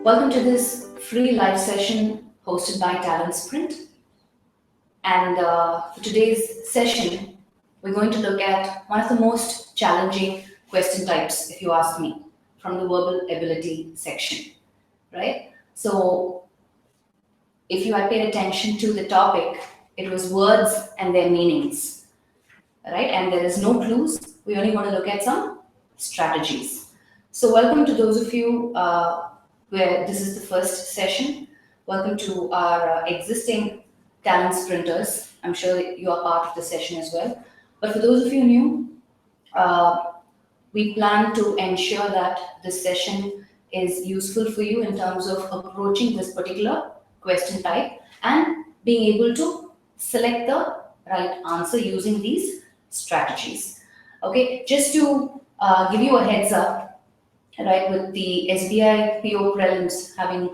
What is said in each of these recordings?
Welcome to this free live session hosted by TalentSprint. And for today's session, we're going to look at one of the most challenging question types, if you ask me, from the verbal ability section, right? So if you had paid attention to the topic, it was words and their meanings, right? And there is no clues. We only want to look at some strategies. So welcome to those of you where this is the first session. Welcome to our existing talent sprinters. I'm sure that you are part of the session as well. But for those of you new, we plan to ensure that this session is useful for you in terms of approaching this particular question type and being able to select the right answer using these strategies. Okay, just to give you a heads up, right, with the SBI PO prelims having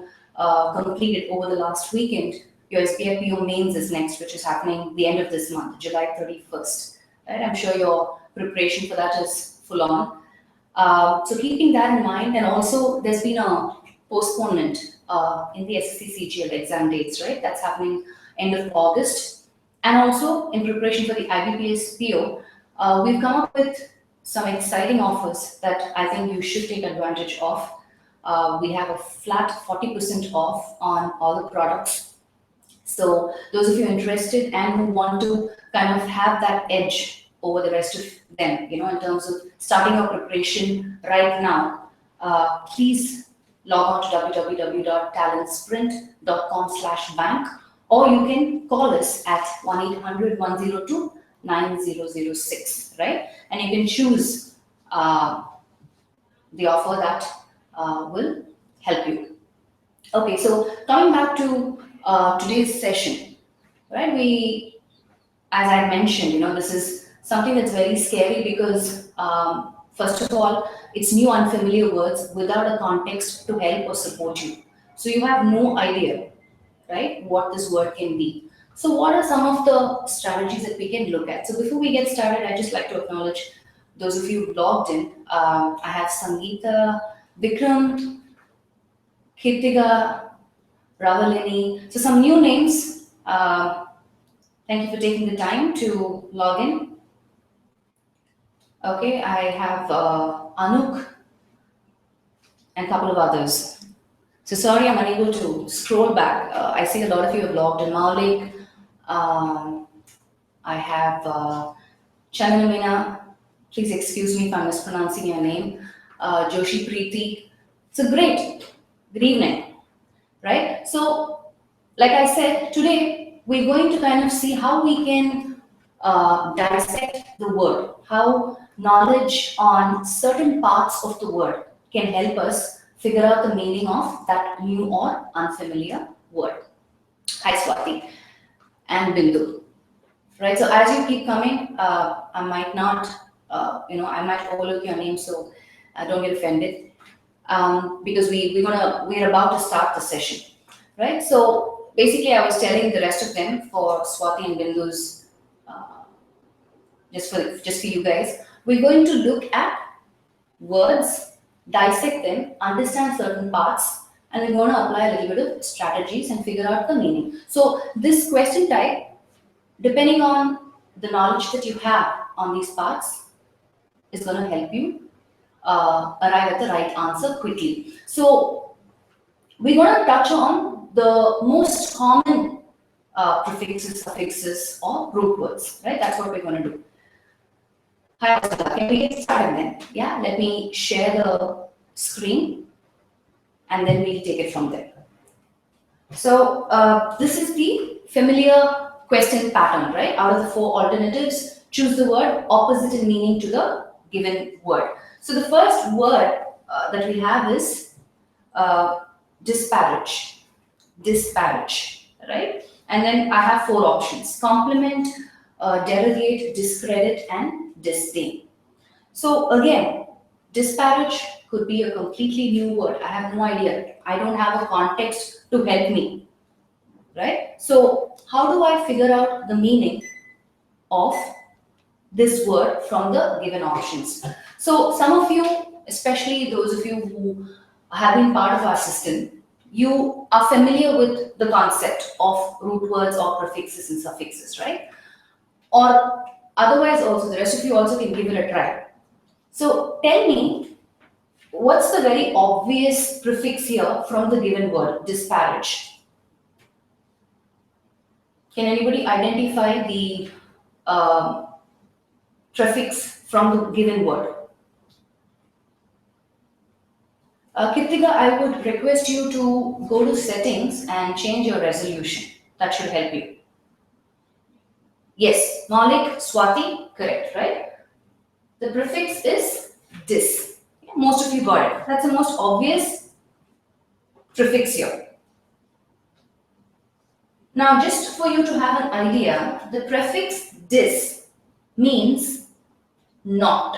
completed over the last weekend, your SBI PO mains is next, which is happening the end of this month, July 31st. Right? I'm sure your preparation for that is full on. So keeping that in mind, and also there's been a postponement in the SSC CGL exam dates, right? That's happening end of August. And also in preparation for the IBPS PO, we've come up with some exciting offers that I think you should take advantage of. We have a flat 40% off on all the products. So those of you interested and who want to kind of have that edge over the rest of them, in terms of starting your preparation right now, please log on to www.talentsprint.com/bank, or you can call us at 1-800-102-9006, right? And you can choose the offer that will help you. Okay, so coming back to today's session, right? As I mentioned, this is something that's very scary because, first of all, it's new unfamiliar words without a context to help or support you. So you have no idea, right, what this word can be. So what are some of the strategies that we can look at? So before we get started, I'd just like to acknowledge those of you who logged in. I have Sangeeta, Vikram, Kirtiga, Ravalini. So some new names. Thank you for taking the time to log in. Okay, I have Anuk and a couple of others. So sorry, I'm unable to scroll back. I see a lot of you have logged in. Maulik, I have Chananamina. Please excuse me if I'm mispronouncing your name. Joshi Preeti. So great. Good evening. Right? So, like I said, today we're going to kind of see how we can dissect the word, how knowledge on certain parts of the word can help us figure out the meaning of that new or unfamiliar word. Hi, Swati and Bindu. Right? So as you keep coming, I might not, I might overlook your name, so don't get offended, because we're about to start the session, right? So basically, I was telling the rest of them, for Swati and Bindu's, just for you guys, we're going to look at words, dissect them, understand certain parts, and we're going to apply a little bit of strategies and figure out the meaning. So this question type, depending on the knowledge that you have on these parts, is going to help you arrive at the right answer quickly. So we're going to touch on the most common prefixes, suffixes, or root words, right? That's what we're going to do. Hi, can we get started then? Yeah, let me share the screen and then we'll take it from there. So this is the familiar question pattern, right? Out of the 4 alternatives, choose the word opposite in meaning to the given word. So the first word that we have is disparage, right? And then I have 4 options: compliment, derogate, discredit, and disdain. So again, disparage could be a completely new word. I have no idea. I don't have a context to help me, right? So how do I figure out the meaning of this word from the given options? So some of you, especially those of you who have been part of our system, you are familiar with the concept of root words or prefixes and suffixes, right? Or otherwise also, the rest of you also can give it a try. So tell me, what's the very obvious prefix here from the given word, disparage? Can anybody identify the prefix from the given word? Kritika, I would request you to go to settings and change your resolution. That should help you. Yes, Malik, Swati, correct, right? The prefix is dis. Most of you got it. That's the most obvious prefix here. Now, just for you to have an idea, the prefix dis means not.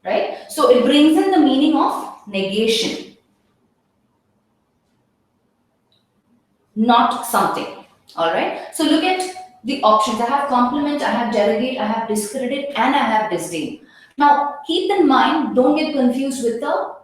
Right? So it brings in the meaning of negation. Not something. Alright? So look at the options. I have complement, I have delegate, I have discredit, and I have disdain. Now, keep in mind, don't get confused with the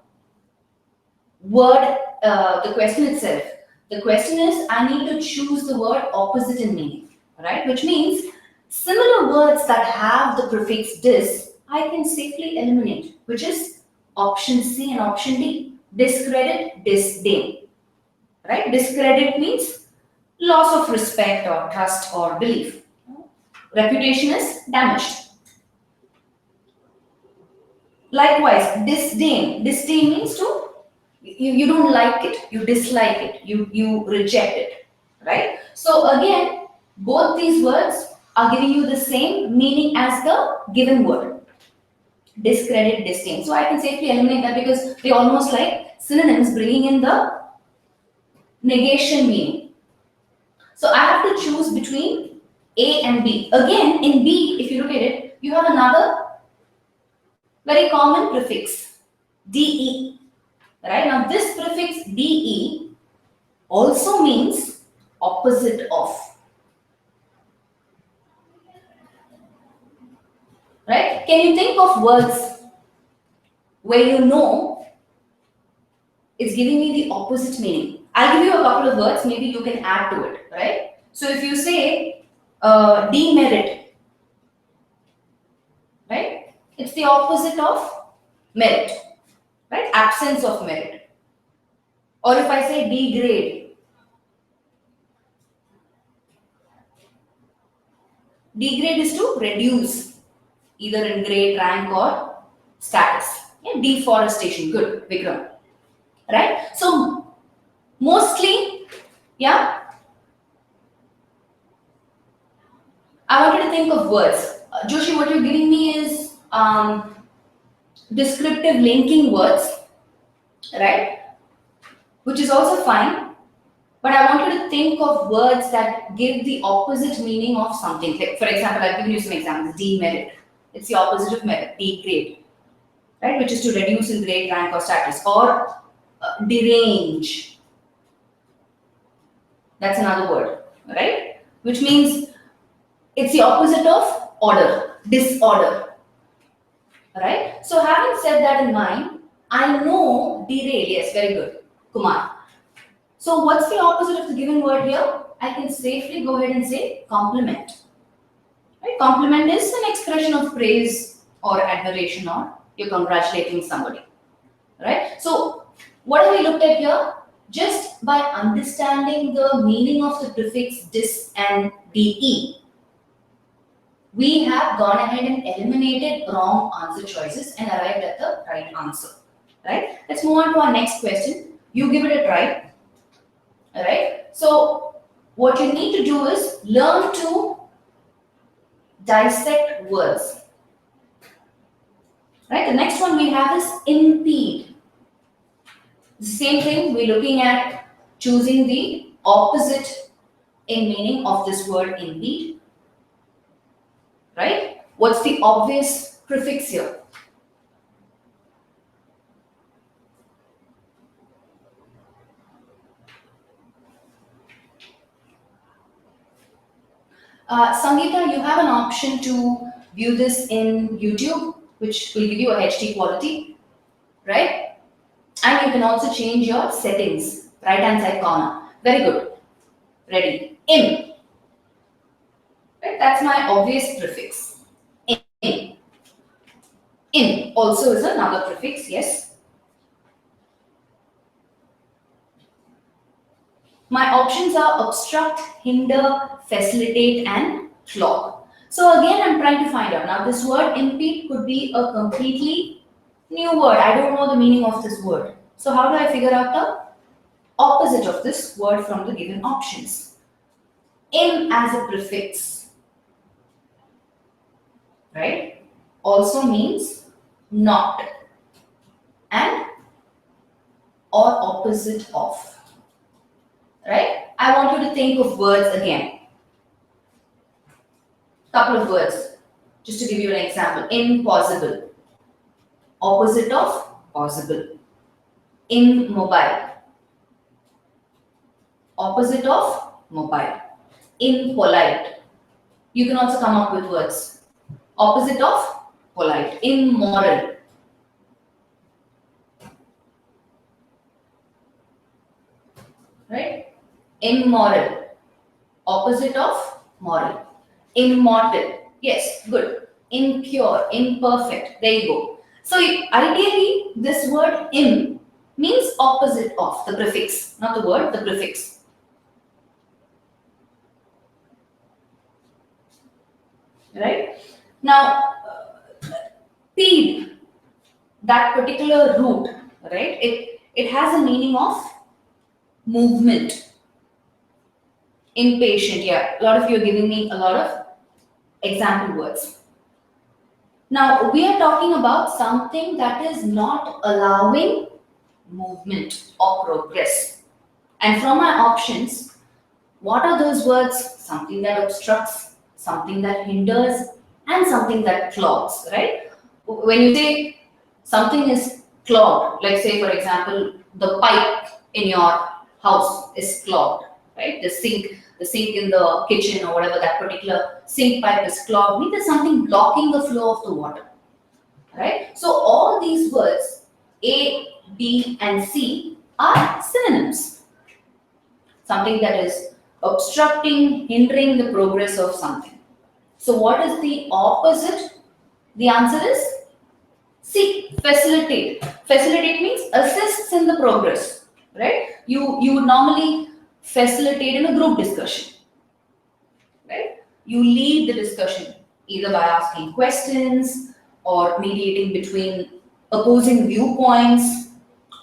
word, the question itself. The question is, I need to choose the word opposite in meaning, right? Which means similar words that have the prefix dis, I can safely eliminate, which is option C and option D. Discredit, disdain, right? Discredit means loss of respect or trust or belief. Reputation is damaged. Likewise, disdain. Disdain means to you don't like it, you dislike it, you reject it, right? So again, both these words are giving you the same meaning as the given word. Discredit, disdain. So I can safely eliminate that because they almost like synonyms bringing in the negation meaning. So I have to choose between A and B. Again, in B, if you look at it, you have another very common prefix, DE. Right? Now this prefix DE also means opposite of. Right? Can you think of words where you know it's giving me the opposite meaning? I'll give you a couple of words, maybe you can add to it, right? So if you say demerit, right? It's the opposite of merit, right? Absence of merit. Or if I say degrade, degrade is to reduce, either in grade, rank, or status. Yeah, deforestation, good, Vikram. Right? So, mostly, yeah, I wanted to think of words. Joshi, what you're giving me is descriptive linking words, right? Which is also fine. But I want you to think of words that give the opposite meaning of something. Like, for example, I've given you some examples. Demerit. It's the opposite of merit. Degrade. Right? Which is to reduce in grade, rank, or status. Or derange. That's another word. Right? Which means it's the opposite of order. Disorder. Right? So having said that in mind, I know derail. Yes, very good. Kumar. So what's the opposite of the given word here? I can safely go ahead and say compliment. Right? Compliment is an expression of praise or admiration, or you're congratulating somebody. Right? So what have we looked at here? Just by understanding the meaning of the prefix dis and de, we have gone ahead and eliminated wrong answer choices and arrived at the right answer. Right? Let's move on to our next question. You give it a try. Alright, so what you need to do is learn to dissect words. Right, the next one we have is impede. The same thing, we're looking at choosing the opposite in meaning of this word impede. Right, what's the obvious prefix here? Sangeeta, you have an option to view this in YouTube, which will give you a HD quality, right? And you can also change your settings. Right hand side corner. Very good. Ready. In. Right? That's my obvious prefix. In. In also is another prefix, yes. My options are obstruct, hinder, facilitate, and clog. So again, I'm trying to find out. Now, this word impede could be a completely new word. I don't know the meaning of this word. So how do I figure out the opposite of this word from the given options? In as a prefix, right, also means not and or opposite of, right? I want you to think of words again. Couple of words, just to give you an example. Impossible, opposite of possible. Immobile, opposite of mobile. Impolite, you can also come up with words. Opposite of polite. Immoral, right? Immoral, opposite of moral. Immortal, yes, good. Impure, imperfect, there you go. So ideally, this word im means opposite of, the prefix, not the word, the prefix. Right? Now, peed, that particular root, right? It has a meaning of movement. Impatient, yeah. A lot of you are giving me a lot of example words. Now, we are talking about something that is not allowing movement or progress. And from my options, what are those words? Something that obstructs, something that hinders, and something that clogs, right? When you say something is clogged, like say for example, the pipe in your house is clogged, right? The sink in the kitchen or whatever, that particular sink pipe is clogged, means there's something blocking the flow of the water, right? So all these words, A, B, and C, are synonyms. Something that is obstructing, hindering the progress of something. So what is the opposite? The answer is C, facilitate. Facilitate means assists in the progress, right? You would normally facilitate in a group discussion, right? You lead the discussion either by asking questions or mediating between opposing viewpoints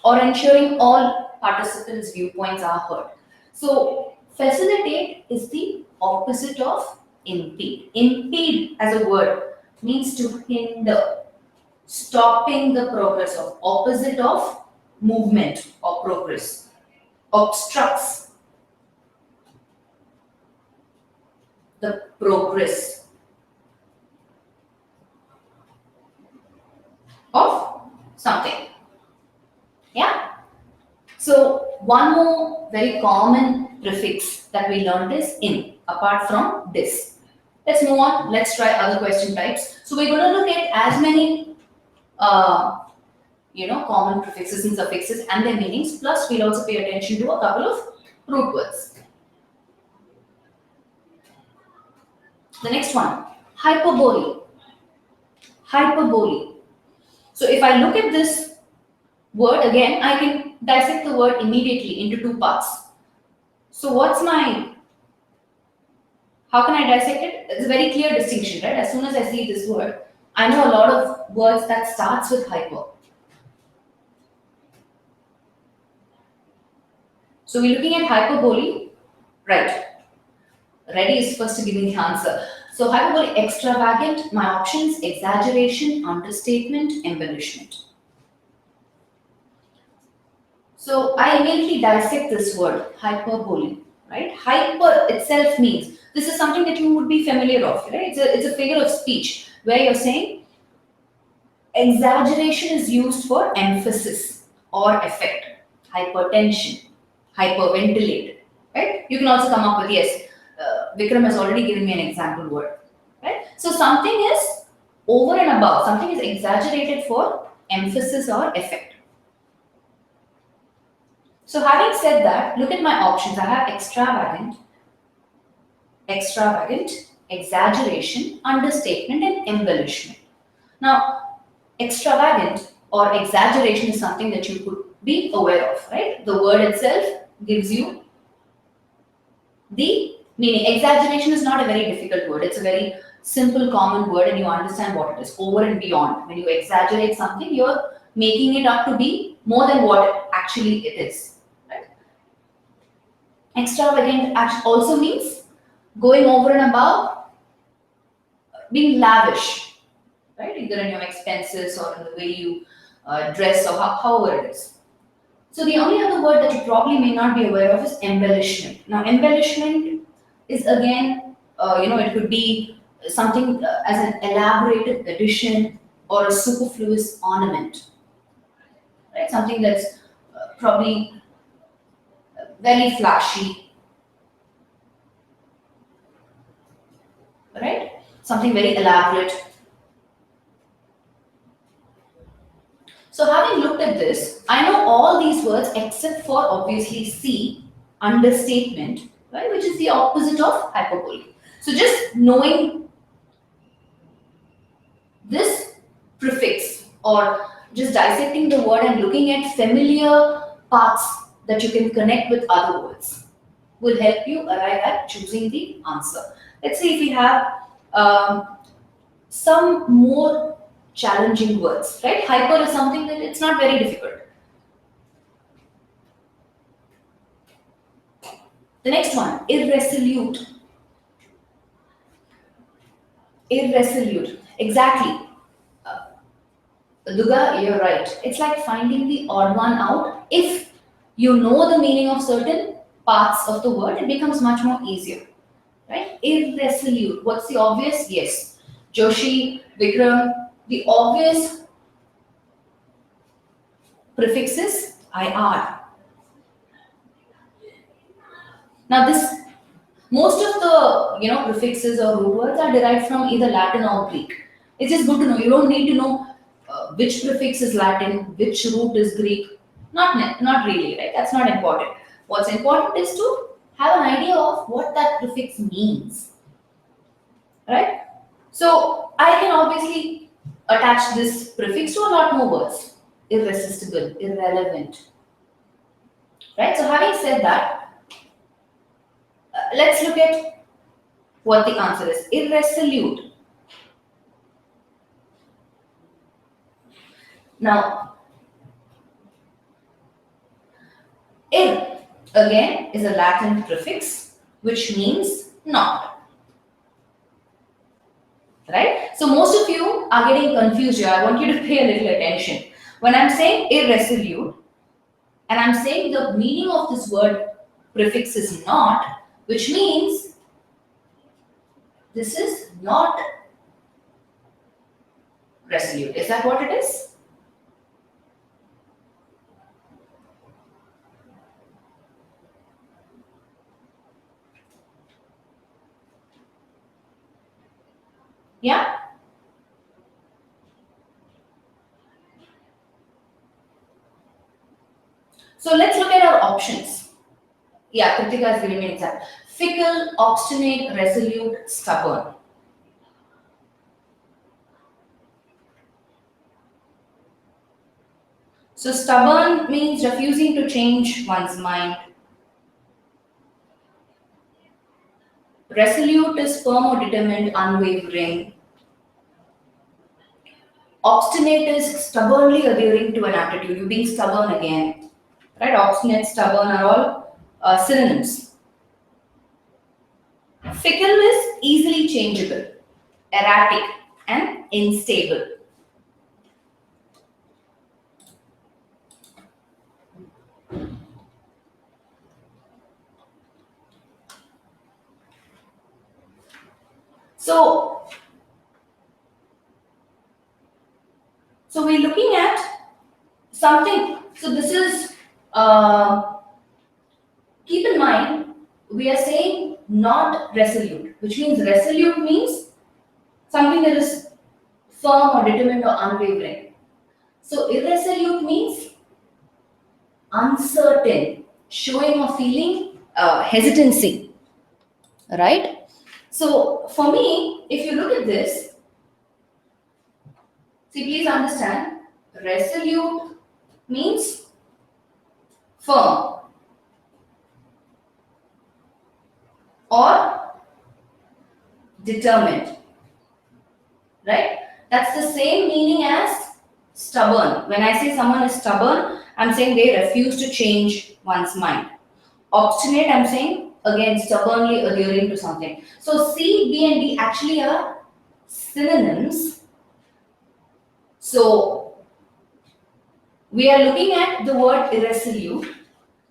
or ensuring all participants' viewpoints are heard. So facilitate is the opposite of impede. Impede as a word means to hinder, stopping the progress of, opposite of movement or progress. Obstructs the progress of something. Yeah. So one more very common prefix that we learned is in, apart from this. Let's move on. Let's try other question types. So we're going to look at as many common prefixes and suffixes and their meanings. Plus, we'll also pay attention to a couple of root words. The next one, hyperbole. Hyperbole. So if I look at this word again, I can dissect the word immediately into two parts. So how can I dissect it? It's a very clear distinction, right? As soon as I see this word, I know a lot of words that starts with hyper. So we're looking at hyperbole, right? Ready is first to give me the answer. So hyperbole, extravagant, my options, exaggeration, understatement, embellishment. So I immediately dissect this word, hyperbole, right? Hyper itself means, this is something that you would be familiar of, right? It's a figure of speech where you're saying exaggeration is used for emphasis or effect. Hypertension, hyperventilate, right? You can also come up with, yes, Vikram has already given me an example word, right? So something is over and above, something is exaggerated for emphasis or effect. So having said that, look at my options. I have extravagant, exaggeration, understatement, and embellishment. Now, extravagant or exaggeration is something that you could be aware of, right? The word itself gives you the meaning. Exaggeration is not a very difficult word. It's a very simple, common word, and you understand what it is. Over and beyond. When you exaggerate something, you're making it up to be more than what actually it is. Right? Extravagant also means going over and above, being lavish, right? Either in your expenses or in the way you dress or however it is. So the only other word that you probably may not be aware of is embellishment. Now, embellishment is again, it could be something as an elaborated addition or a superfluous ornament, right? Something that's probably very flashy, right? Something very elaborate. So having looked at this, I know all these words except for obviously C, understatement, right, which is the opposite of hyperbole. So just knowing this prefix or just dissecting the word and looking at familiar parts that you can connect with other words will help you arrive at choosing the answer. Let's see if we have some more challenging words, right? Hyper is something that it's not very difficult. The next one, irresolute. Irresolute. Exactly. Duga, you're right. It's like finding the odd one out. If you know the meaning of certain parts of the word, it becomes much more easier. Right? Irresolute. What's the obvious? Yes. Joshi, Vikram, the obvious prefixes IR. Now this most of the prefixes or root words are derived from either Latin or Greek. It's just good to know. You don't need to know which prefix is Latin, which root is Greek. Not really, right? That's not important. What's important is to have an idea of what that prefix means, right? So I can obviously attach this prefix to a lot more words. Irresistible, irrelevant, right? So having said that, let's look at what the answer is. Irresolute. Now, ir again is a Latin prefix which means not. Right? So most of you are getting confused here. I want you to pay a little attention. When I'm saying irresolute and I'm saying the meaning of this word prefix is not, which means this is not resolute. Is that what it is? Yeah? So let's look at our options. Yeah, Kritika has given me an example. Fickle, obstinate, resolute, stubborn. So stubborn means refusing to change one's mind. Resolute is firm or determined, unwavering. Obstinate is stubbornly adhering to an attitude. You're being stubborn again. Right? Obstinate, stubborn are all synonyms. Fickle is easily changeable, erratic, and unstable. So we're looking at something. So this is, keep in mind, we are saying not resolute, which means resolute means something that is firm or determined or unwavering. So irresolute means uncertain, showing or feeling hesitancy, right? So for me, if you look at this, see, please understand, resolute means firm or determined, right? That's the same meaning as stubborn. When I say someone is stubborn, I'm saying they refuse to change one's mind. Obstinate, I'm saying, again, stubbornly adhering to something. So C, B, and D actually are synonyms. So we are looking at the word irresolute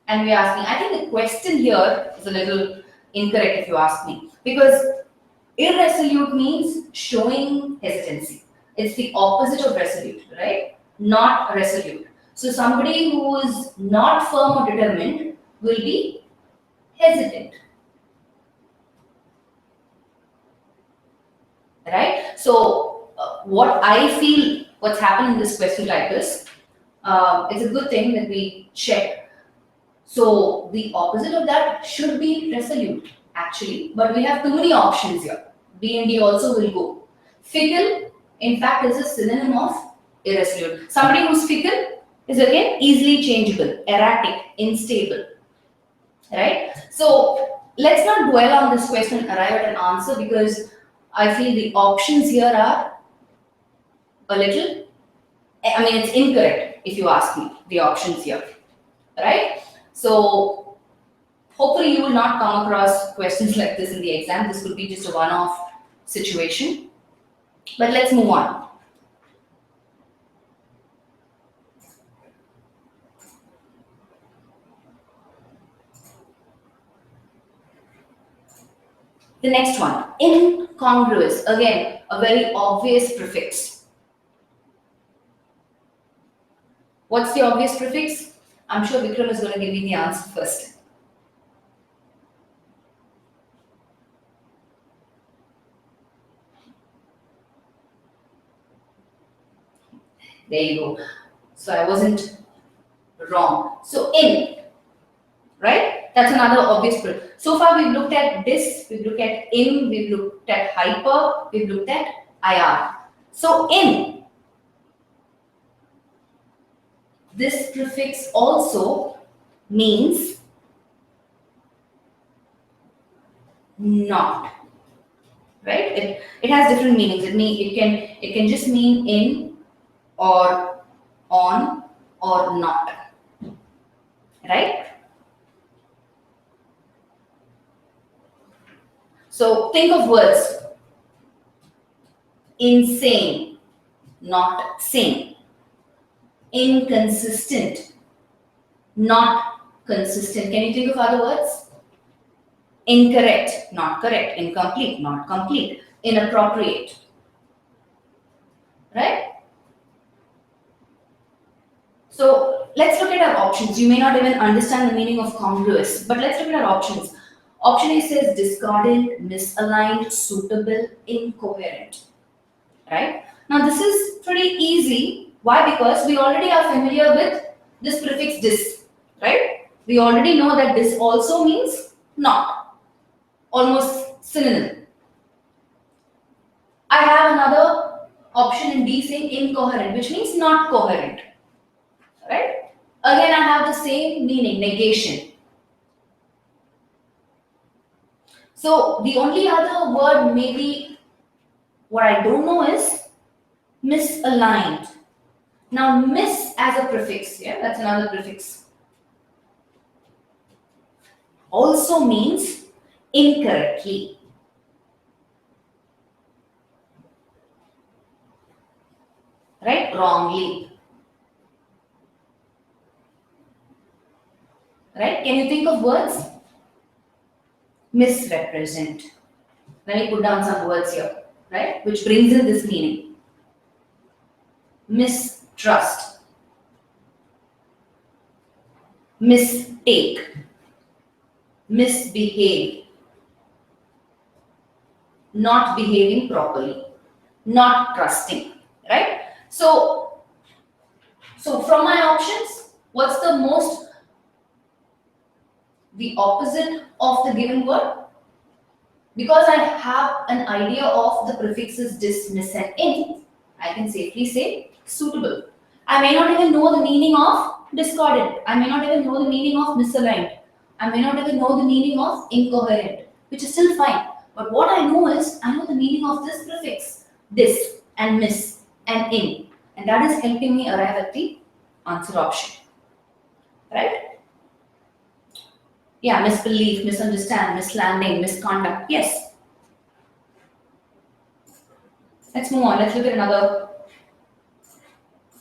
and we are asking, I think the question here is a little incorrect if you ask me, because irresolute means showing hesitancy. It's the opposite of resolute, right? Not resolute. So somebody who is not firm or determined will be hesitant, right? So what I feel what's happened in this question type is, it's a good thing that we check. So the opposite of that should be resolute actually, but we have too many options here. B and D also will go. Fickle, in fact, is a synonym of irresolute. Somebody who's fickle is again easily changeable, erratic, unstable, right? So let's not dwell on this question and arrive at an answer, because I feel the options here are a little, I mean, it's incorrect if you ask me, the options here, right? So hopefully you will not come across questions like this in the exam. This could be just a one-off situation. But let's move on. The next one, incongruous. Again, a very obvious prefix. What's the obvious prefix? I'm sure Vikram is going to give me the answer first. There you go. So I wasn't wrong. So in, right? That's another obvious prefix. So far we've looked at this, we've looked at in, we've looked at hyper, we've looked at IR. So in, this prefix also means not, right? It has different meanings. It can just mean in or on or not, right? So think of words: insane, not sane; inconsistent, not consistent. Can you think of other words? Incorrect, not correct; incomplete, not complete; inappropriate, right? So let's look at our options. You may not even understand the meaning of congruous, but let's look at our options. Option A says discordant, misaligned, suitable, incoherent, right? Now this is pretty easy. Why? Because we already are familiar with this prefix dis, right? We already know that this also means not, almost synonym. I have another option in D saying incoherent, which means not coherent, right? Again, I have the same meaning, negation. So the only other word maybe what I don't know is misaligned. Now mis as a prefix, yeah, that's another prefix, also means incorrectly. Right? Wrongly. Right? Can you think of words? Misrepresent. Let me put down some words here, right? Which brings in this meaning. Mistrust. Mistake. Misbehave. Not behaving properly. Not trusting. Right? So from my options, what's the most the opposite of the given word? Because I have an idea of the prefixes dis, mis, and in, I can safely say suitable. I may not even know the meaning of discordant. I may not even know the meaning of misaligned. I may not even know the meaning of incoherent, which is still fine. But what I know is, I know the meaning of this prefix, dis and mis and in. And that is helping me arrive at the answer option. Right? Yeah, misbelief, misunderstand, mislanding, misconduct. Yes. Let's move on. Let's look at another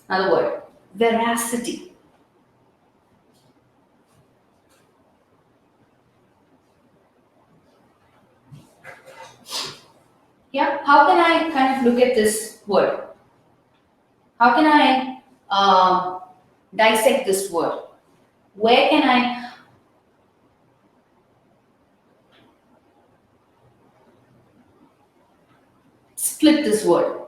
word. Veracity. Yeah, how can I kind of look at this word? How can I dissect this word? Where can I split this word?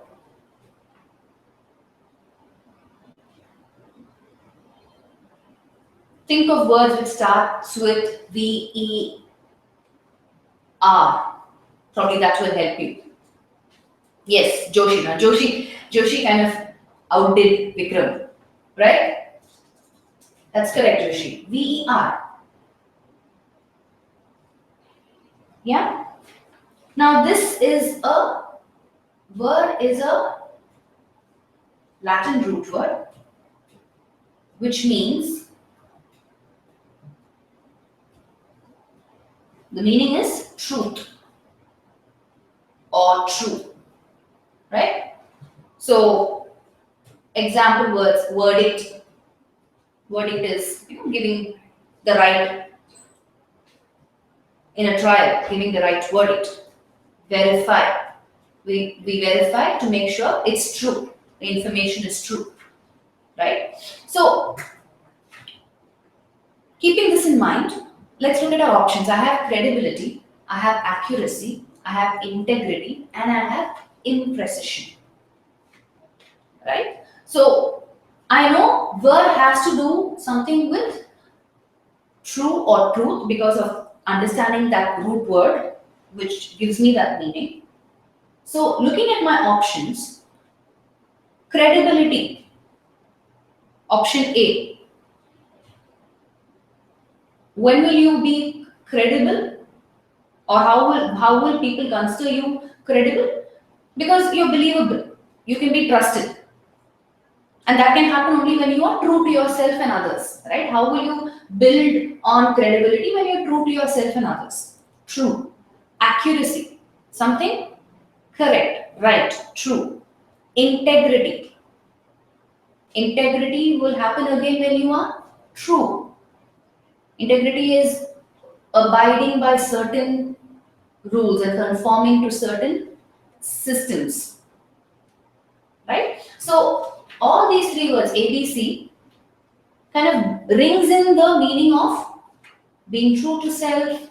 Think of words which starts with V-E-R. Probably that will help you. Yes, Joshi. Now, Joshi kind of outdid Vikram, right? That's correct, Joshi. V-E-R. Yeah. Now, this is a word is a Latin root word, which means the meaning is truth or true, right? So, example words, verdict. Verdict is giving the right in a trial, giving the right verdict. Verify. We verify to make sure it's true. The information is true, right? So, keeping this in mind, let's look at our options. I have credibility, I have accuracy, I have integrity, and I have imprecision, right? So, I know word has to do something with true or truth because of understanding that root word, which gives me that meaning. So, looking at my options, credibility, option A. When will you be credible, or how will people consider you credible? Because you're believable, you can be trusted, and that can happen only when you are true to yourself and others, right? How will you build on credibility when you're true to yourself and others? True. Accuracy, something correct, right, true. Integrity. Integrity will happen again when you are true. Integrity is abiding by certain rules and conforming to certain systems, right? So all these three words, A, B, C, kind of brings in the meaning of being true to self,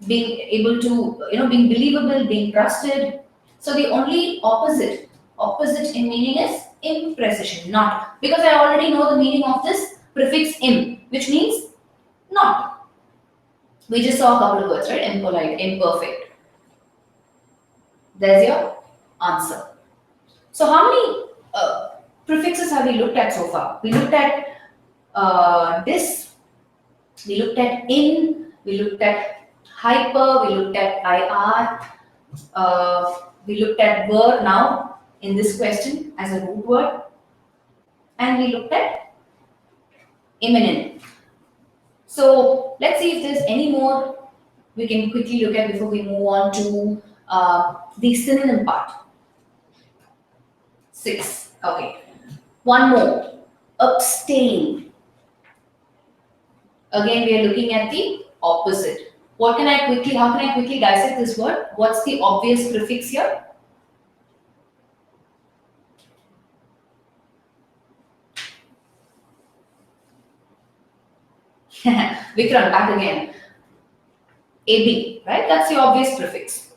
being able to, being believable, being trusted. So the only opposite in meaning is imprecision, not. Because I already know the meaning of this prefix im, which means not. We just saw a couple of words, right? Impolite, imperfect. There's your answer. So how many prefixes have we looked at so far? We looked at this, we looked at in, we looked at hyper, we looked at IR, we looked at were now in this question as a root word, and we looked at imminent. So let's see if there's any more we can quickly look at before we move on to the synonym part. 6. Okay. One more. Abstain. Again, we are looking at the opposite. How can I quickly dissect this word? What's the obvious prefix here? Vikram, back again. AB, right? That's the obvious prefix.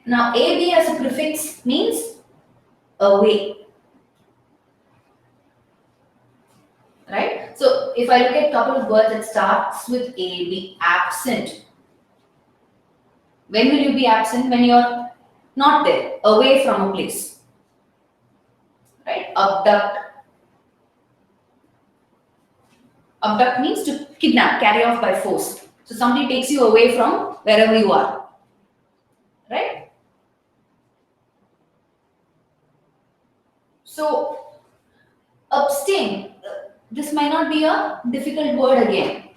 Now, AB as a prefix means away, right? if I look at a couple of words that starts with A, be absent. When will you be absent? When you're not there, away from a place. Right? Abduct. Abduct means to kidnap, carry off by force. So somebody takes you away from wherever you are. Right? So abstain. This might not be a difficult word again.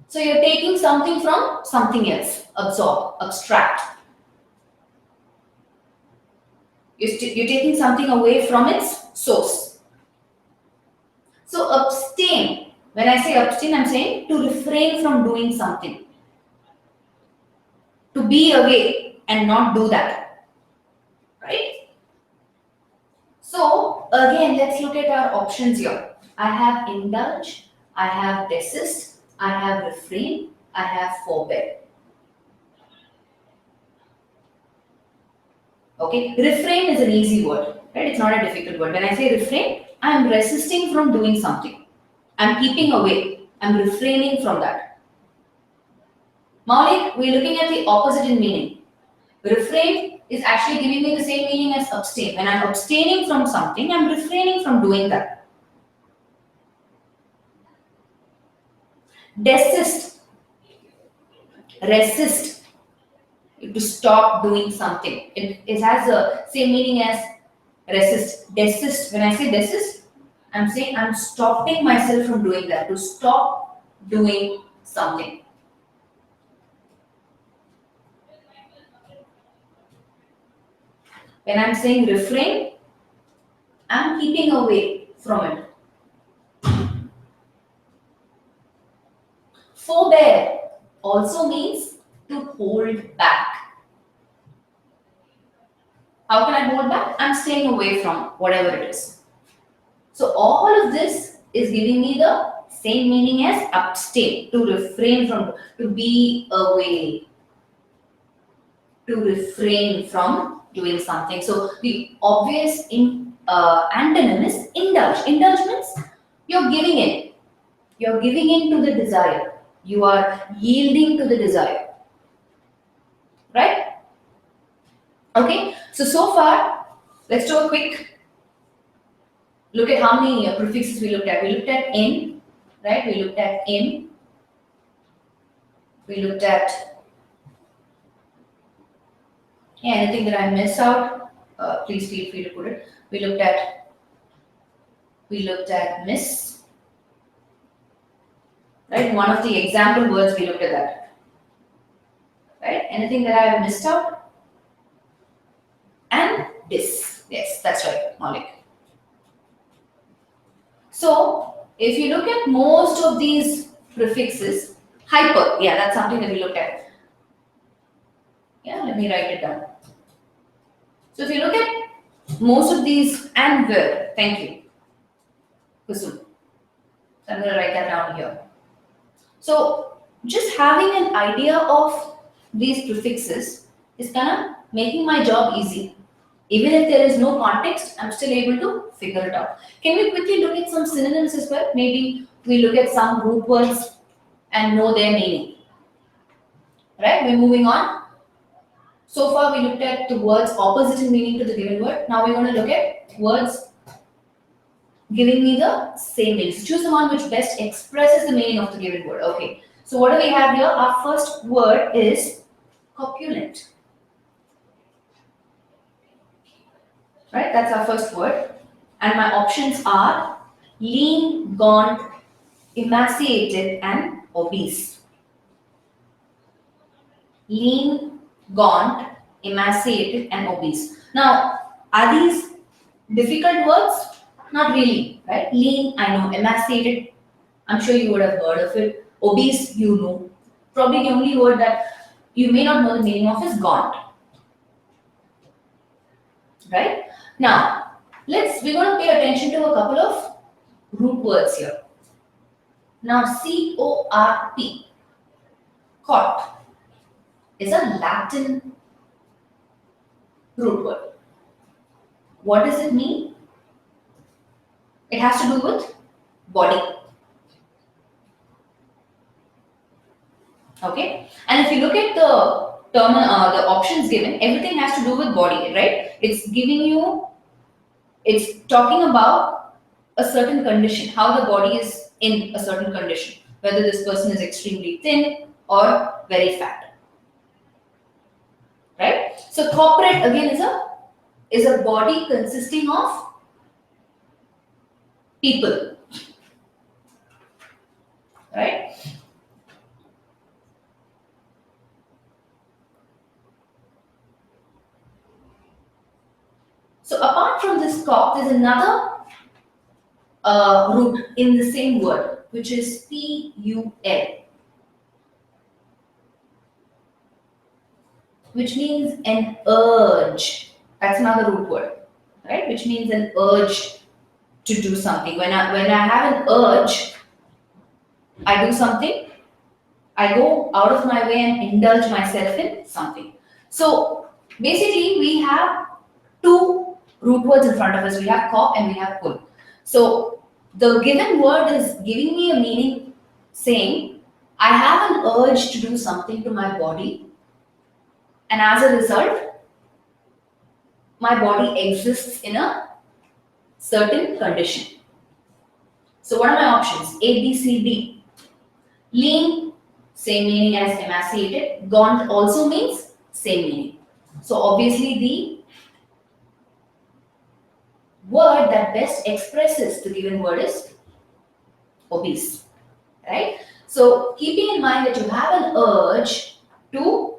So you're taking something from something else. Absorb, abstract. You're taking something away from its source. So abstain. When I say abstain, I'm saying to refrain from doing something. To be away and not do that. Right? So again, let's look at our options here. I have indulge, I have desist, I have refrain, I have forbear. Okay, refrain is an easy word, right? It's not a difficult word. When I say refrain, I am resisting from doing something. I'm keeping away. I'm refraining from that. Maulik, we're looking at the opposite in meaning. Refrain is actually giving me the same meaning as abstain. When I'm abstaining from something, I'm refraining from doing that. Desist, resist, to stop doing something. It has the same meaning as resist. Desist, when I say desist, I'm saying I'm stopping myself from doing that, to stop doing something. When I'm saying refrain, I'm keeping away from it. Forbear also means to hold back. How can I hold back? I'm staying away from whatever it is. So all of this is giving me the same meaning as abstain, to refrain from, to be away, to refrain from doing something. So the obvious antonym is indulge. Indulge means you're giving in. You're giving in to the desire. You are yielding to the desire. Right? Okay. So far, let's do a quick look at how many prefixes we looked at. We looked at in, right? We looked at in. We looked at anything that I missed out. Please feel free to put it. We looked at miss. Right? One of the example words we looked at that. Right? Anything that I have missed out? And this. Yes, that's right, Maulik. So if you look at most of these prefixes, hyper, yeah, that's something that we looked at. Yeah, let me write it down. So if you look at most of these, and where, thank you, Kusum. So I'm going to write that down here. So just having an idea of these prefixes is kind of making my job easy. Even if there is no context, I'm still able to figure it out. Can we quickly look at some synonyms as well? Maybe we look at some root words and know their meaning. Right? We're moving on. So far we looked at the words opposite in meaning to the given word. Now we're going to look at words giving me the same meaning. So choose the one which best expresses the meaning of the given word. Okay. So what do we have here? Our first word is corpulent. Right? That's our first word. And my options are lean, gaunt, emaciated, and obese. Lean, gaunt, emaciated, and obese. Now, are these difficult words? Not really, right? Lean, I know. Emaciated, I'm sure you would have heard of it. Obese, you know. Probably the only word that you may not know the meaning of is gaunt. Right? Now, we're going to pay attention to a couple of root words here. Now, C-O-R-P, cort, is a Latin root word. What does it mean? It has to do with body. Okay, and if you look at the options given, everything has to do with body, right? It's talking about a certain condition, how the body is in a certain condition, whether this person is extremely thin or very fat, right? So corporate again is a body consisting of people, right? So apart from this corp, there's another root in the same word, which is PUL, which means an urge. That's another root word, right? Which means an urge to do something. When I have an urge, I do something. I go out of my way and indulge myself in something. So basically, we have two root words in front of us. We have cop and we have pull. So the given word is giving me a meaning, saying I have an urge to do something to my body, and as a result, my body exists in a certain condition. So what are my options? A, B, C, D. Lean, same meaning as emaciated. Gaunt also means same meaning. So obviously the word that best expresses the given word is obese, right? So keeping in mind that you have an urge to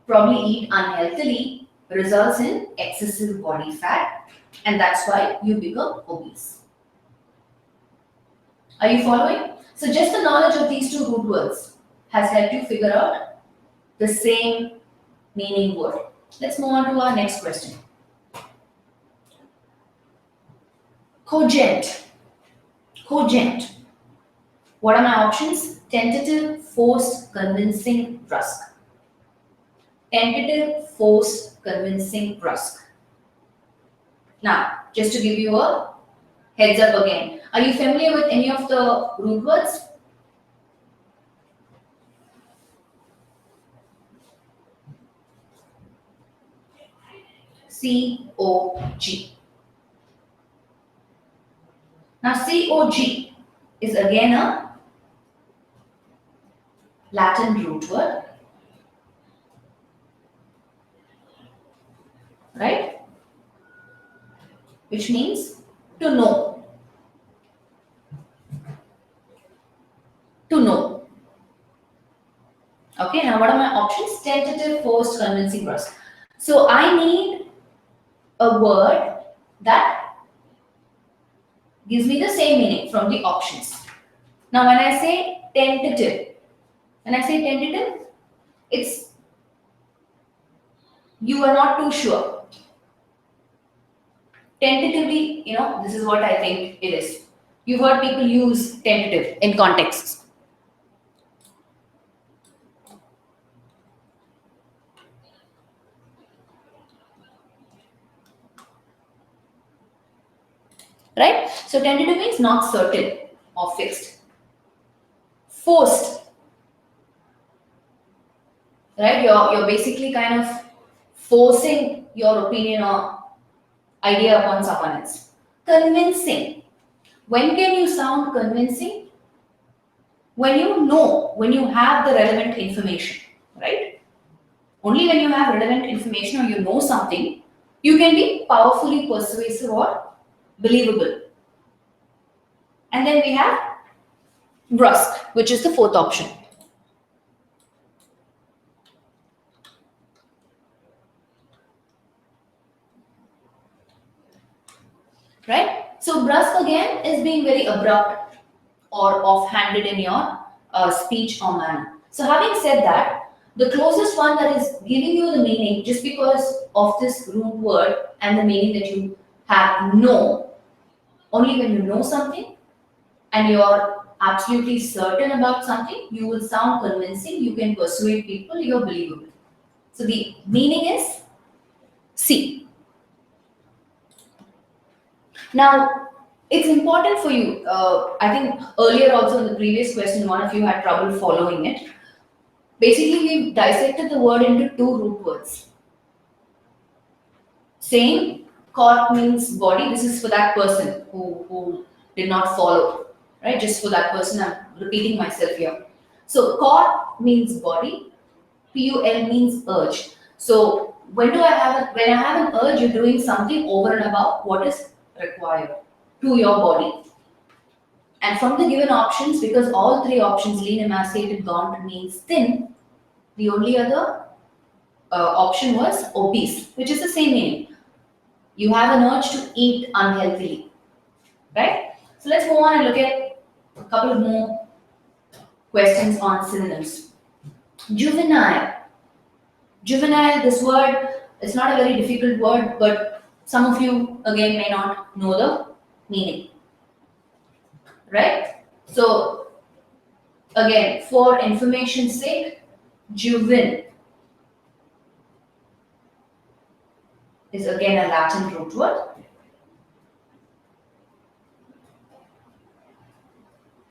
probably eat unhealthily results in excessive body fat, and that's why you become obese. Are you following? So just the knowledge of these two root words has helped you figure out the same meaning word. Let's move on to our next question. Cogent. Cogent. What are my options? Tentative, forced, convincing, brusque. Tentative, forced, convincing, brusque. Now, just to give you a heads up again. Are you familiar with any of the root words? C-O-G. Now, C-O-G is again a Latin root word, right? Which means to know. To know. Okay, now what are my options? Tentative, forced, convincing, brusque. So I need a word that gives me the same meaning from the options. Now when I say tentative, it's you are not too sure. Tentatively, this is what I think it is. You've heard people use tentative in contexts. Right? So tentative means not certain or fixed. Forced. Right? You're basically kind of forcing your opinion or idea upon someone else. Convincing. When can you sound convincing? When you have the relevant information, right? Only when you have relevant information or you know something, you can be powerfully persuasive or believable. And then we have brusque, which is the fourth option. Right? So brusque again is being very abrupt or offhanded in your speech or manner. So having said that, the closest one that is giving you the meaning just because of this root word and the meaning that you have know, only when you know something and you're absolutely certain about something, you will sound convincing, you can persuade people, you're believable. So the meaning is C. Now, it's important for you. I think earlier also in the previous question, one of you had trouble following it. Basically, we dissected the word into two root words. Same, corp means body. This is for that person who did not follow, right? Just for that person, I'm repeating myself here. So, corp means body, pul means urge. So, when when I have an urge, you're doing something over and above what is required to your body. And from the given options, because all three options, lean, emaciated, gaunt means thin, the only other option was obese, which is the same meaning. You have an urge to eat unhealthily, right? So let's go on and look at a couple of more questions on synonyms. Juvenile. Juvenile, this word is not a very difficult word, but some of you again may not know the meaning, right? So again, for information's sake, juven is again a Latin root word.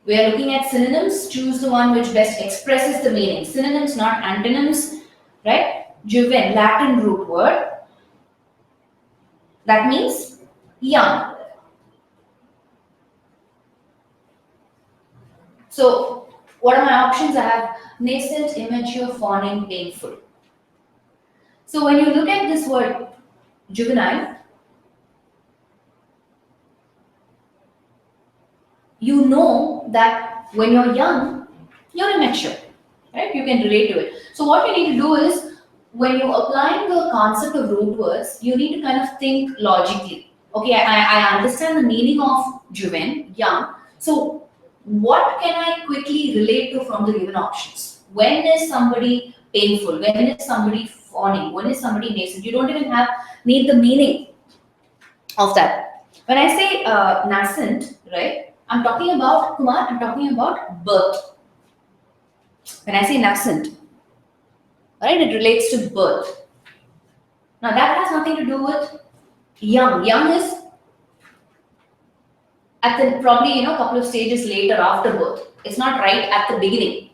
We are looking at synonyms. Choose the one which best expresses the meaning. Synonyms, not antonyms, right? Juven, Latin root word. That means young. So, what are my options? I have nascent, immature, fawning, painful. So, when you look at this word juvenile, you know that when you're young, you're immature, right? You can relate to it. So, what you need to do is when you're applying the concept of root words, you need to kind of think logically. Okay, I understand the meaning of juven, young. So, what can I quickly relate to from the given options? When is somebody painful? When is somebody fawning? When is somebody nascent? You don't even need the meaning of that. When I say nascent, right? I'm talking about Kumar. I'm talking about birth. When I say nascent, right, it relates to birth. Now that has nothing to do with young. Young is at the probably a couple of stages later after birth. It's not right at the beginning.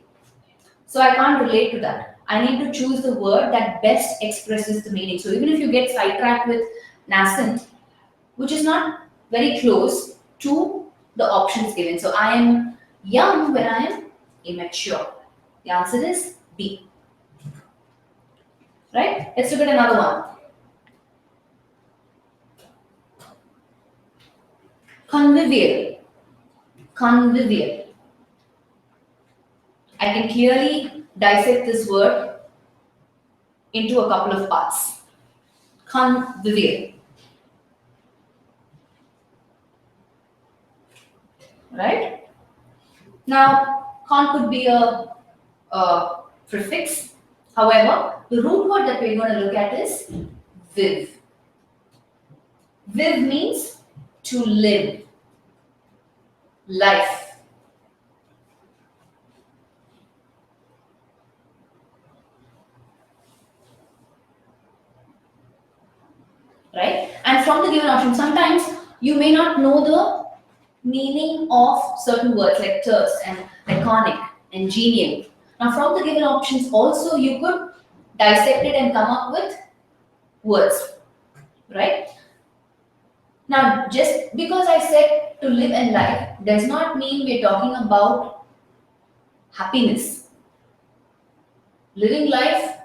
So I can't relate to that. I need to choose the word that best expresses the meaning. So even if you get sidetracked with nascent, which is not very close to the options given. So I am young when I am immature. The answer is B. Right? Let's look at another one. Convivial. Convivial. I can clearly dissect this word into a couple of parts. Convivial. Right? Now, con could be a prefix. However, the root word that we're going to look at is viv. Viv means to live, life. Right? And from the given option, sometimes you may not know the meaning of certain words like terse and laconic and genial. Now, from the given options, also you could dissect it and come up with words, right? Now, just because I said to live and life does not mean we're talking about happiness. Living life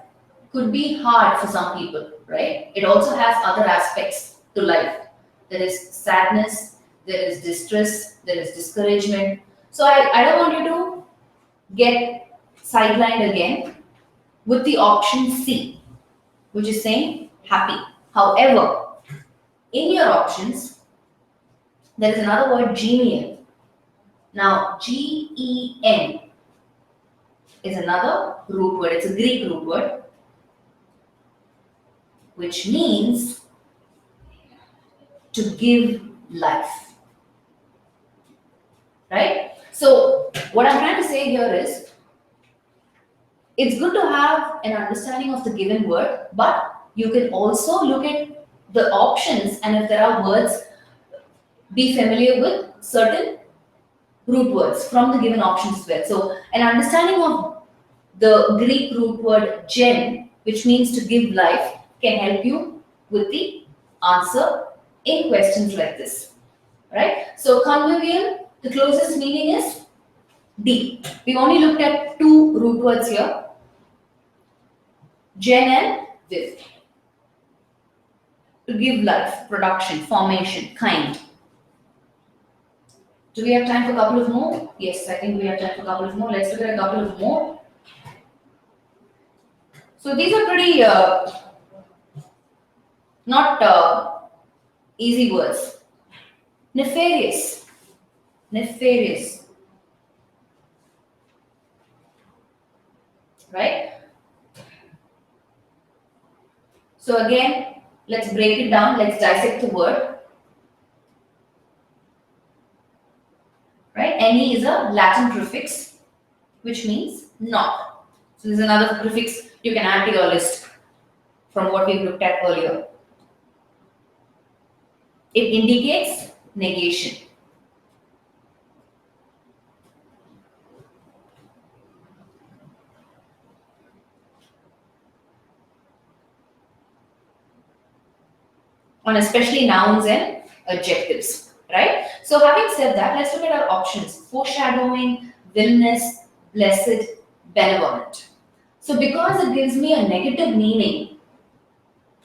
could be hard for some people, right? It also has other aspects to life. There is sadness, there is distress, there is discouragement. So I don't want you to get sidelined again with the option C, which is saying happy. However, in your options, there is another word, genial. Now, Gen is another root word. It's a Greek root word, which means to give life. Right? So, what I'm trying to say here is, it's good to have an understanding of the given word, but you can also look at the options, and if there are words be familiar with certain root words from the given options as well. So an understanding of the Greek root word gen, which means to give life, can help you with the answer in questions like this. Right? So convivial, the closest meaning is D. We only looked at two root words here, gen and viv. To give life, production, formation, kind. Do we have time for a couple of more? Yes, I think we have time for a couple of more. Let's look at a couple of more. So these are pretty not easy words. Nefarious. Nefarious. Right? So again, let's break it down. Let's dissect the word. Right? Any is a Latin prefix, which means not. So this is another prefix you can add to your list from what we looked at earlier. It indicates negation. On especially nouns and adjectives, right? So having said that, let's look at our options. Foreshadowing, villainous, blessed, benevolent. So because it gives me a negative meaning,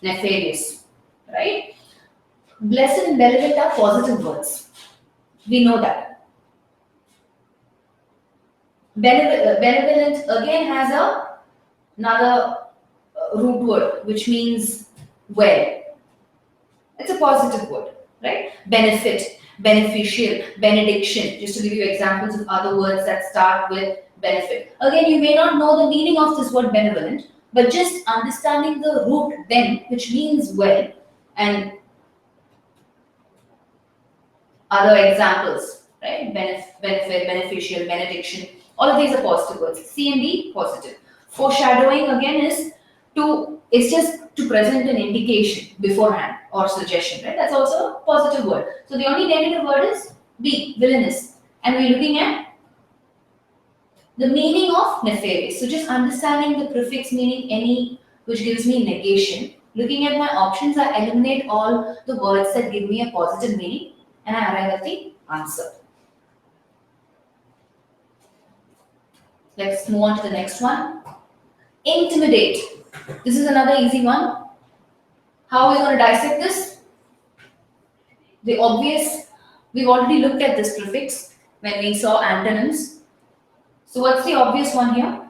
nefarious, right? Blessed and benevolent are positive words. We know that. Benevolent again has another root word which means well. It's a positive word, right? Benefit, beneficial, benediction, just to give you examples of other words that start with benefit. Again, you may not know the meaning of this word benevolent, but just understanding the root ben, which means well, and other examples, right? Benefit, beneficial, benediction, all of these are positive words. C and D, positive. Foreshadowing again is it's just to present an indication beforehand or suggestion, right? That's also a positive word. So the only negative word is B, villainous. And we're looking at the meaning of nefarious. So just understanding the prefix meaning any, which gives me negation. Looking at my options, I eliminate all the words that give me a positive meaning and I arrive at the answer. Let's move on to the next one. Intimidate. This is another easy one. How are we going to dissect this? The obvious, we've already looked at this prefix when we saw antonyms. So what's the obvious one here?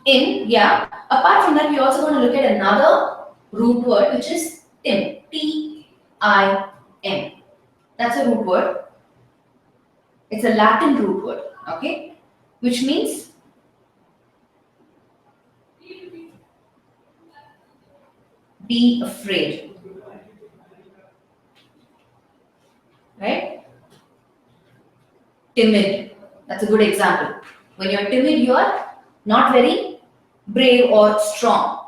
In, yeah. Apart from that, we're also going to look at another root word which is tim. T-I-M. That's a root word. It's a Latin root word, okay? Which means be afraid. Right? Timid. That's a good example. When you're timid, you are not very brave or strong.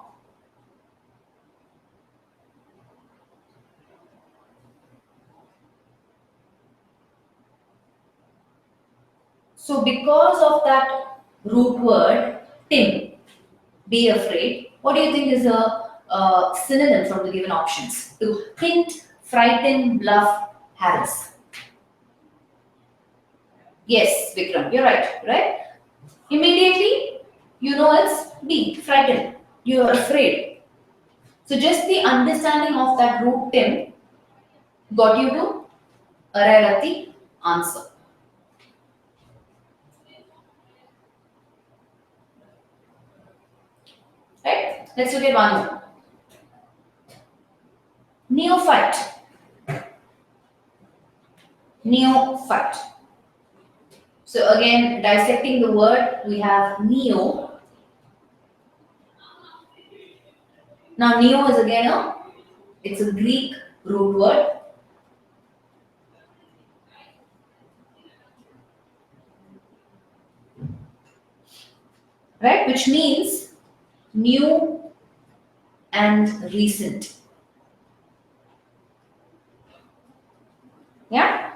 So because of that root word, tim, be afraid, what do you think is a synonym from the given options? To hint, frighten, bluff, harass. Yes, Vikram, you're right? Immediately, you know it's B, frighten. You are afraid. So just the understanding of that root tim got you to arrive at the answer. Right? Let's look at one more. Neophyte. Neophyte. So again, dissecting the word, we have neo. Now neo is again it's a Greek root word. Right? Which means new and recent. Yeah.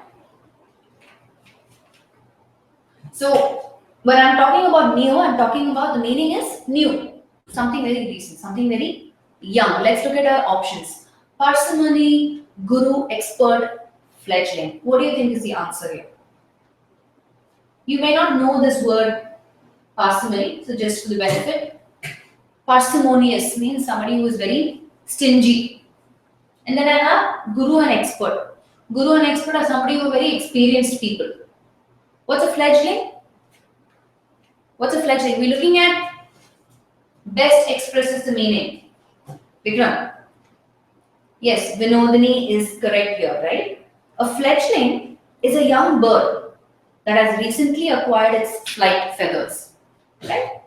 So when I'm talking about neo, I'm talking about the meaning is new, something very recent, something very young. Let's look at our options. Parsimony, guru, expert, fledgling. What do you think is the answer here? You may not know this word parsimony, so just for the benefit, parsimonious means somebody who is very stingy. And then I have guru and expert. Guru and expert are somebody who are very experienced people. What's a fledgling? What's a fledgling? We're looking at best expresses the meaning. Vikram. Yes, Vinodini is correct here, right? A fledgling is a young bird that has recently acquired its flight feathers, right?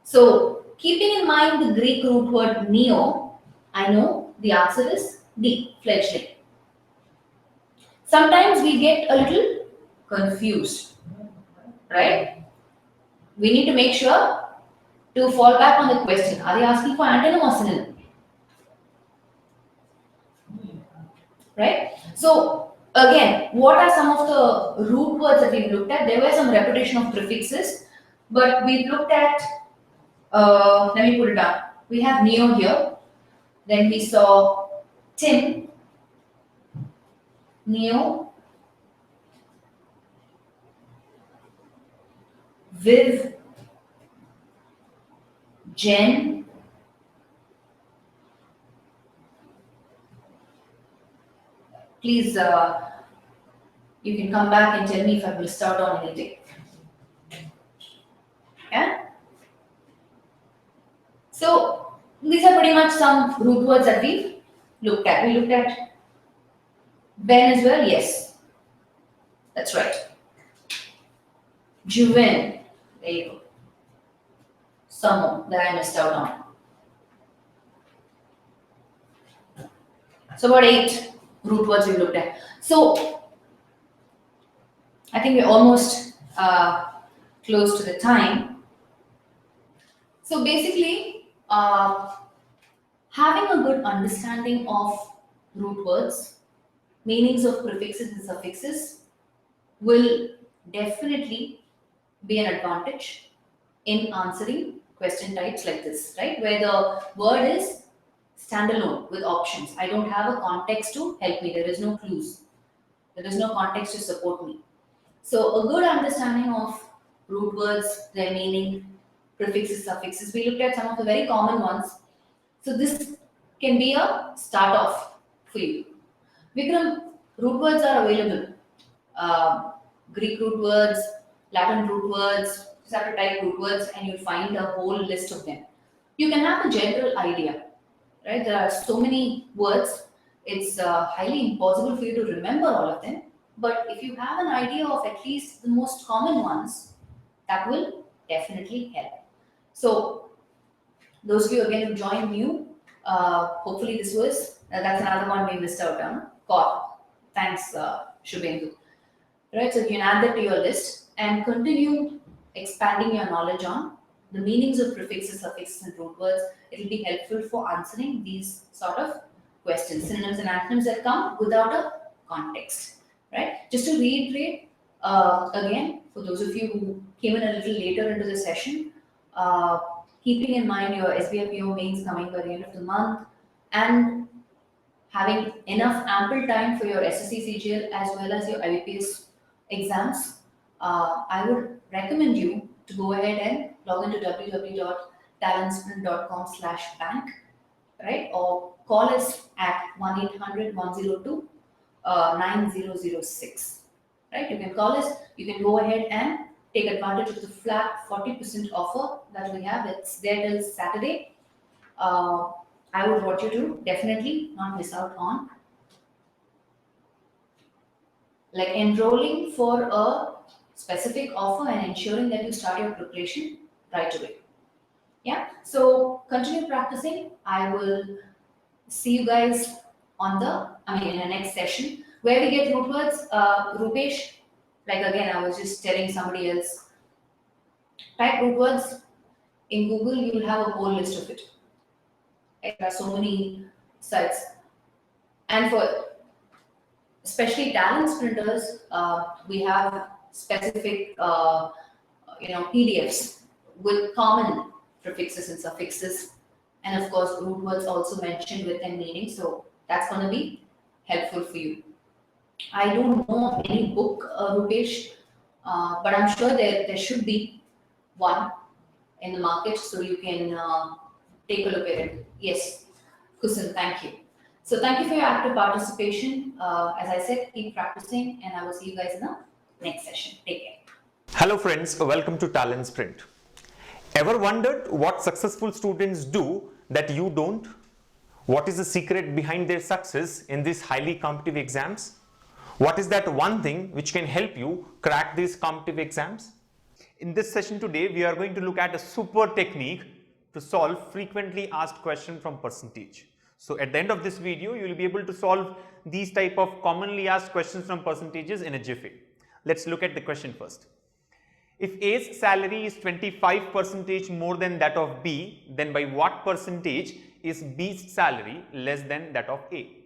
So, keeping in mind the Greek root word neo, I know the answer is D, fledgling. Sometimes we get a little confused, right? We need to make sure to fall back on the question. Are they asking for antonym or synonym? Right? So again, what are some of the root words that we've looked at? There were some repetition of prefixes, but we've looked at, let me put it down. We have neo here, then we saw Tim, neo, Viv, Jen, please, you can come back and tell me if I've missed out on anything. Yeah? So, these are pretty much some root words that we've looked at. We looked at Ben as well, yes. That's right. Juven, there you go. Some that I missed out on. So about 8 root words we looked at. So I think we're almost close to the time. So basically, having a good understanding of root words, meanings of prefixes and suffixes will definitely be an advantage in answering question types like this, right? Where the word is standalone with options. I don't have a context to help me. There is no clues. There is no context to support me. So a good understanding of root words, their meaning, prefixes, suffixes. We looked at some of the very common ones. So this can be a start off for you. Vikram, root words are available. Greek root words, Latin root words, just have to type root words and you'll find a whole list of them. You can have a general idea, right? There are so many words, it's highly impossible for you to remember all of them. But if you have an idea of at least the most common ones, that will definitely help. So, those of you again who joined new, hopefully this was, that's another one we missed out on. Caught. Thanks, Shubhendu. Right, so you can add that to your list and continue expanding your knowledge on the meanings of prefixes, suffixes, and root words. It will be helpful for answering these sort of questions, synonyms and antonyms that come without a context. Right? Just to reiterate, again, for those of you who came in a little later into the session, keeping in mind your SBIPO mains coming by the end of the month and having enough ample time for your SSC CGL as well as your IBPS exams, I would recommend you to go ahead and log into www.talentsprint.com/bank, right? Or call us at 1-800-102-9006, right? You can call us, you can go ahead and take advantage of the flat 40% offer that we have. It's there till Saturday. I would want you to definitely not miss out on like enrolling for a specific offer and ensuring that you start your preparation right away. Yeah, so continue practicing. I will see you guys in the next session where we get root words. Rupesh, like again, I was just telling somebody else, type root words in Google, you will have a whole list of it. There are so many sites. And for especially talent sprinters, we have specific PDFs with common prefixes and suffixes, and of course root words also mentioned within meaning. So that's going to be helpful for you. I don't know of any book, Rupesh, but I'm sure there should be one in the market, so you can take a look at it. Yes, Kusan, thank you. So thank you for your active participation. As I said, keep practicing, and I will see you guys in the next session. Take care. Hello friends, welcome to TalentSprint. Ever wondered what successful students do that you don't? What is the secret behind their success in these highly competitive exams? What is that one thing which can help you crack these competitive exams? In this session today, we are going to look at a super technique to solve frequently asked questions from percentage. So at the end of this video, you will be able to solve these type of commonly asked questions from percentages in a jiffy. Let's look at the question first. If A's salary is 25% more than that of B, then by what percentage is B's salary less than that of A?